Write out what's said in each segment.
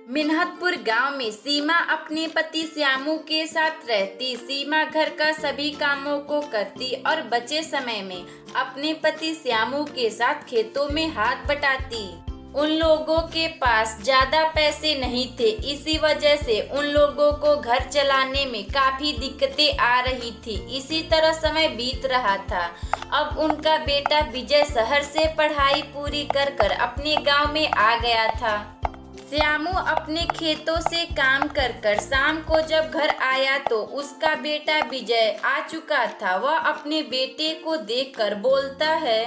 मिन्हतपुर गांव में सीमा अपने पति श्यामू के साथ रहती। सीमा घर का सभी कामों को करती और बचे समय में अपने पति श्यामू के साथ खेतों में हाथ बटाती। उन लोगों के पास ज्यादा पैसे नहीं थे, इसी वजह से उन लोगों को घर चलाने में काफी दिक्कतें आ रही थी। इसी तरह समय बीत रहा था। अब उनका बेटा विजय शहर से पढ़ाई पूरी कर कर अपने गांव में आ गया था। श्यामू अपने खेतों से काम कर कर शाम को जब घर आया तो उसका बेटा विजय आ चुका था। वह अपने बेटे को देखकर बोलता है,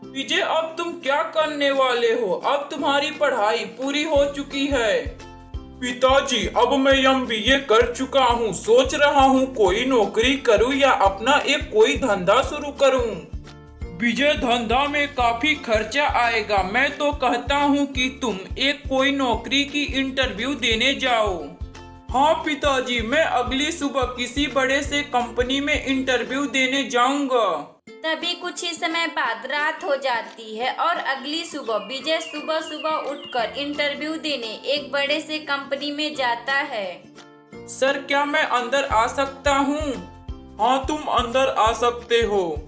विजय, अब तुम क्या करने वाले हो? अब तुम्हारी पढ़ाई पूरी हो चुकी है। पिताजी, अब मैं एमबीए कर चुका हूँ। सोच रहा हूँ कोई नौकरी करूँ या अपना एक कोई धंधा शुरू करूँ। विजय, धंधा में काफी खर्चा आएगा। मैं तो कहता हूँ कि तुम एक कोई नौकरी की इंटरव्यू देने जाओ। हाँ पिताजी, मैं अगली सुबह किसी बड़े से कंपनी में इंटरव्यू देने जाऊंगा। तभी कुछ ही समय बाद रात हो जाती है और अगली सुबह विजय सुबह सुबह उठकर इंटरव्यू देने एक बड़े से कंपनी में जाता है। सर, क्या मैं अंदर आ सकता हूँ? हाँ, तुम अंदर आ सकते हो।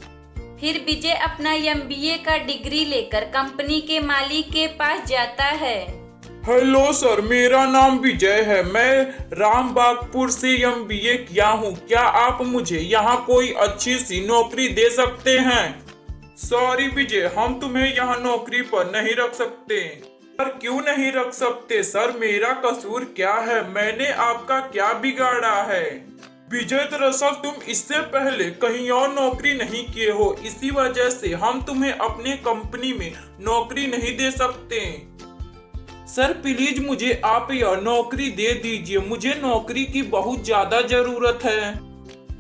फिर विजय अपना एमबीए का डिग्री लेकर कंपनी के मालिक के पास जाता है। हेलो सर, मेरा नाम विजय है। मैं रामबागपुर से एमबीए किया हूँ। क्या आप मुझे यहाँ कोई अच्छी सी नौकरी दे सकते हैं? सॉरी विजय, हम तुम्हें यहाँ नौकरी पर नहीं रख सकते। सर, क्यों नहीं रख सकते? सर, मेरा कसूर क्या है? मैंने आपका क्या बिगाड़ा है? विजय, दरअसल तुम इससे पहले कहीं और नौकरी नहीं किए हो, इसी वजह से हम तुम्हें अपने कंपनी में नौकरी नहीं दे सकते। सर प्लीज मुझे आप यह नौकरी दे दीजिए। मुझे नौकरी की बहुत ज्यादा जरूरत है।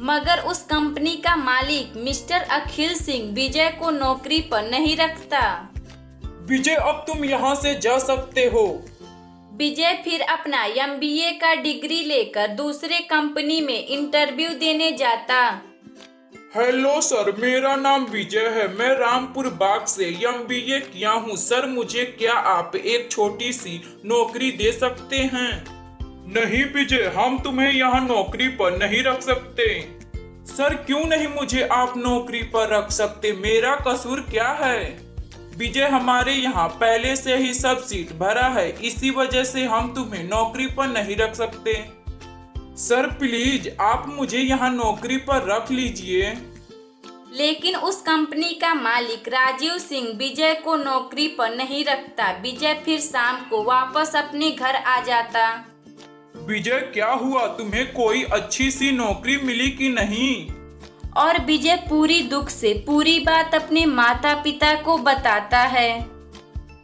मगर उस कंपनी का मालिक मिस्टर अखिल सिंह विजय को नौकरी पर नहीं रखता। विजय, अब तुम यहाँ से जा सकते हो। विजय फिर अपना एमबीए का डिग्री लेकर दूसरे कंपनी में इंटरव्यू देने जाता। हेलो सर, मेरा नाम विजय है। मैं रामपुर बाग से एमबीए किया हूँ। सर, मुझे क्या आप एक छोटी सी नौकरी दे सकते हैं? नहीं विजय, हम तुम्हें यहाँ नौकरी पर नहीं रख सकते। सर, क्यों नहीं मुझे आप नौकरी पर रख सकते? मेरा कसूर क्या है? विजय, हमारे यहाँ पहले से ही सब सीट भरा है, इसी वजह से हम तुम्हें नौकरी पर नहीं रख सकते। सर प्लीज आप मुझे यहाँ नौकरी पर रख लीजिए। लेकिन उस कंपनी का मालिक राजीव सिंह विजय को नौकरी पर नहीं रखता। विजय फिर शाम को वापस अपने घर आ जाता। विजय, क्या हुआ? तुम्हें कोई अच्छी सी नौकरी मिली कि नहीं? और विजय पूरी दुख से पूरी बात अपने माता पिता को बताता है।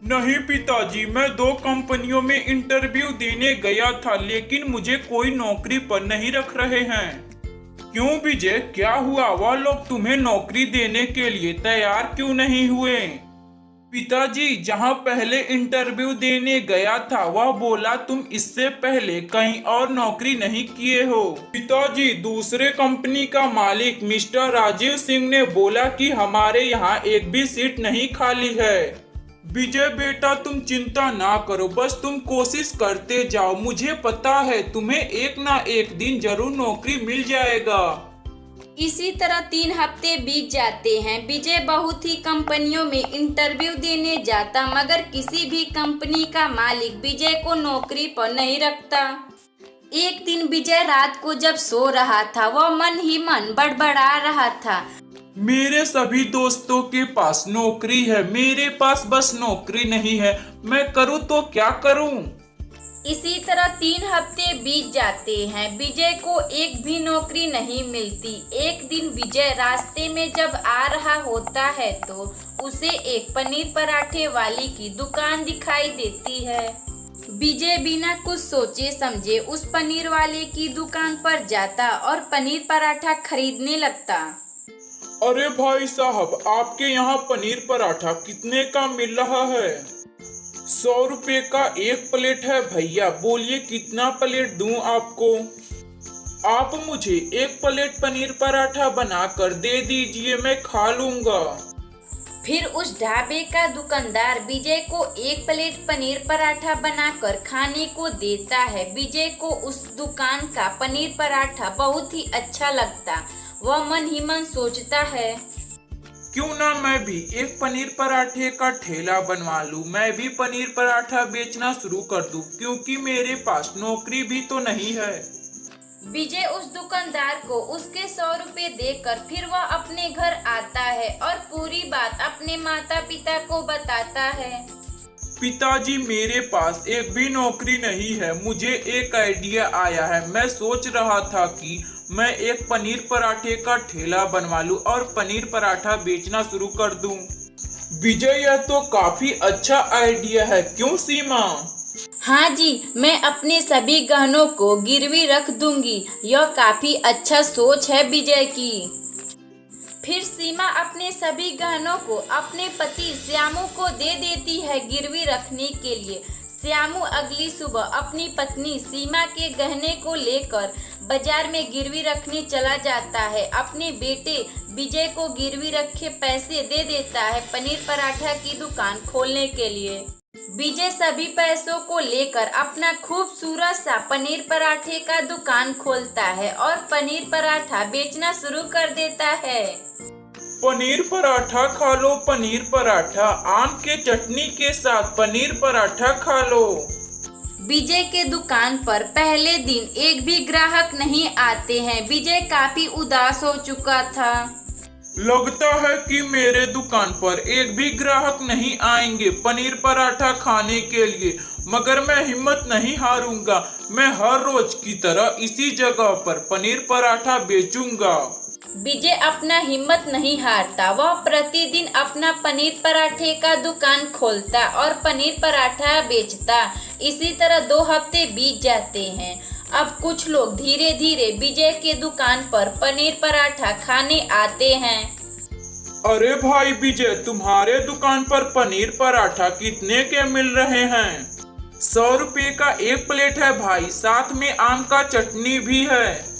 नहीं पिताजी, मैं 2 कंपनियों में इंटरव्यू देने गया था, लेकिन मुझे कोई नौकरी पर नहीं रख रहे हैं। क्यों विजय, क्या हुआ? वह लोग तुम्हें नौकरी देने के लिए तैयार क्यों नहीं हुए? पिताजी, जहां पहले इंटरव्यू देने गया था वह बोला तुम इससे पहले कहीं और नौकरी नहीं किए हो। पिताजी, दूसरे कंपनी का मालिक मिस्टर राजीव सिंह ने बोला कि हमारे यहाँ एक भी सीट नहीं खाली है। विजय बेटा, तुम चिंता ना करो, बस तुम कोशिश करते जाओ। मुझे पता है तुम्हें एक ना एक दिन जरूर नौकरी मिल जाएगा। इसी तरह 3 हफ्ते बीत जाते हैं। विजय बहुत ही कंपनियों में इंटरव्यू देने जाता, मगर किसी भी कंपनी का मालिक विजय को नौकरी पर नहीं रखता। एक दिन विजय रात को जब सो रहा था, वह मन ही मन बड़बड़ा रहा था, मेरे सभी दोस्तों के पास नौकरी है, मेरे पास बस नौकरी नहीं है। मैं करूँ तो क्या करूँ? इसी तरह 3 हफ्ते बीत जाते हैं। विजय को एक भी नौकरी नहीं मिलती। एक दिन विजय रास्ते में जब आ रहा होता है तो उसे एक पनीर पराठे वाली की दुकान दिखाई देती है। विजय बिना कुछ सोचे समझे उस पनीर वाले की दुकान पर जाता और पनीर पराठा खरीदने लगता। अरे भाई साहब, आपके यहाँ पनीर पराठा कितने का मिल रहा है? 100 रुपए का एक प्लेट है भैया। बोलिए कितना प्लेट दूं आपको? आप मुझे एक प्लेट पनीर पराठा बनाकर दे दीजिए, मैं खा लूंगा। फिर उस ढाबे का दुकानदार विजय को एक प्लेट पनीर पराठा बनाकर खाने को देता है। विजय को उस दुकान का पनीर पराठा बहुत ही अच्छा लगता। वह मन ही मन सोचता है, क्यों ना मैं भी एक पनीर पराठे का ठेला बनवा लूं। मैं भी पनीर पराठा बेचना शुरू कर दूं, क्योंकि मेरे पास नौकरी भी तो नहीं है। विजय उस दुकानदार को उसके 100 रुपए देकर फिर वह अपने घर आता है और पूरी बात अपने माता पिता को बताता है। पिताजी, मेरे पास एक भी नौकरी नहीं है। मुझे एक आइडिया आया है। मैं सोच रहा था कि मैं एक पनीर पराठे का ठेला बनवा लूं और पनीर पराठा बेचना शुरू कर दूं। विजय, यह तो काफी अच्छा आइडिया है, क्यों सीमा? हाँ जी, मैं अपने सभी गहनों को गिरवी रख दूंगी। यह काफी अच्छा सोच है विजय की। फिर सीमा अपने सभी गहनों को अपने पति श्यामू को दे देती है गिरवी रखने के लिए। श्यामू अगली सुबह अपनी पत्नी सीमा के गहने को लेकर बाजार में गिरवी रखने चला जाता है। अपने बेटे विजय को गिरवी रखे पैसे दे देता है पनीर पराठा की दुकान खोलने के लिए। विजय सभी पैसों को लेकर अपना खूबसूरत सा पनीर पराठे का दुकान खोलता है और पनीर पराठा बेचना शुरू कर देता है। पनीर पराठा खा लो, पनीर पराठा, आम के चटनी के साथ पनीर पराठा खा लो। विजय के दुकान पर पहले दिन एक भी ग्राहक नहीं आते हैं। विजय काफी उदास हो चुका था। लगता है कि मेरे दुकान पर एक भी ग्राहक नहीं आएंगे पनीर पराठा खाने के लिए, मगर मैं हिम्मत नहीं हारूंगा। मैं हर रोज की तरह इसी जगह पर पनीर पराठा बेचूंगा। विजय अपना हिम्मत नहीं हारता। वह प्रतिदिन अपना पनीर पराठे का दुकान खोलता और पनीर पराठा बेचता। इसी तरह 2 हफ्ते बीत जाते हैं। अब कुछ लोग धीरे धीरे विजय के दुकान पर पनीर पराठा खाने आते हैं। अरे भाई विजय, तुम्हारे दुकान पर पनीर पराठा कितने के मिल रहे हैं? 100 रुपए का एक प्लेट है भाई, साथ में आम का चटनी भी है।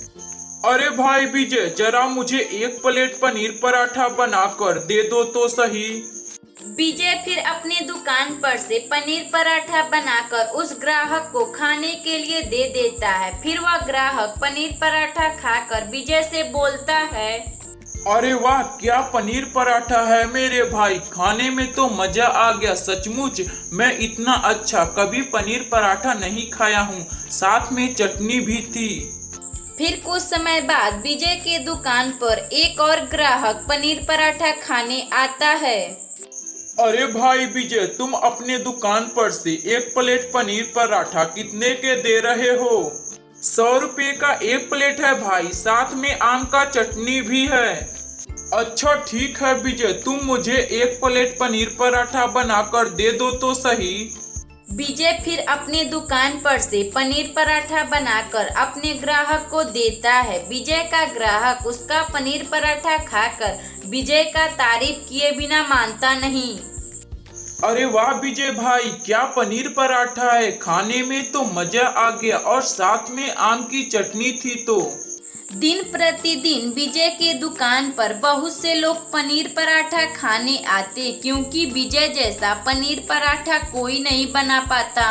अरे भाई विजय, जरा मुझे एक प्लेट पनीर पराठा बनाकर दे दो तो सही। विजय फिर अपने दुकान पर से पनीर पराठा बनाकर उस ग्राहक को खाने के लिए दे देता है। फिर वह ग्राहक पनीर पराठा खाकर विजय से बोलता है, अरे वाह, क्या पनीर पराठा है मेरे भाई, खाने में तो मजा आ गया। सचमुच मैं इतना अच्छा कभी पनीर पराठा नहीं खाया हूँ, साथ में चटनी भी थी। फिर कुछ समय बाद विजय के दुकान पर एक और ग्राहक पनीर पराठा खाने आता है। अरे भाई विजय, तुम अपने दुकान पर से एक प्लेट पनीर पराठा कितने के दे रहे हो? 100 रुपए का एक प्लेट है भाई, साथ में आम का चटनी भी है। अच्छा ठीक है विजय, तुम मुझे एक प्लेट पनीर पराठा बनाकर दे दो तो सही। विजय फिर अपने दुकान पर से पनीर पराठा बनाकर अपने ग्राहक को देता है। विजय का ग्राहक उसका पनीर पराठा खाकर विजय का तारीफ किए बिना मानता नहीं। अरे वाह विजय भाई, क्या पनीर पराठा है, खाने में तो मजा आ गया और साथ में आम की चटनी थी। तो दिन प्रतिदिन विजय के दुकान पर बहुत से लोग पनीर पराठा खाने आते, क्योंकि विजय जैसा पनीर पराठा कोई नहीं बना पाता।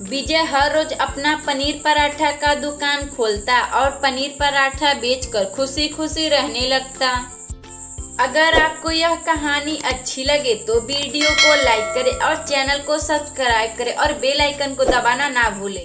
विजय हर रोज अपना पनीर पराठा का दुकान खोलता और पनीर पराठा बेचकर खुशी खुशी रहने लगता। अगर आपको यह कहानी अच्छी लगे तो वीडियो को लाइक करें और चैनल को सब्सक्राइब करें और बेल आइकन को दबाना ना भूलें।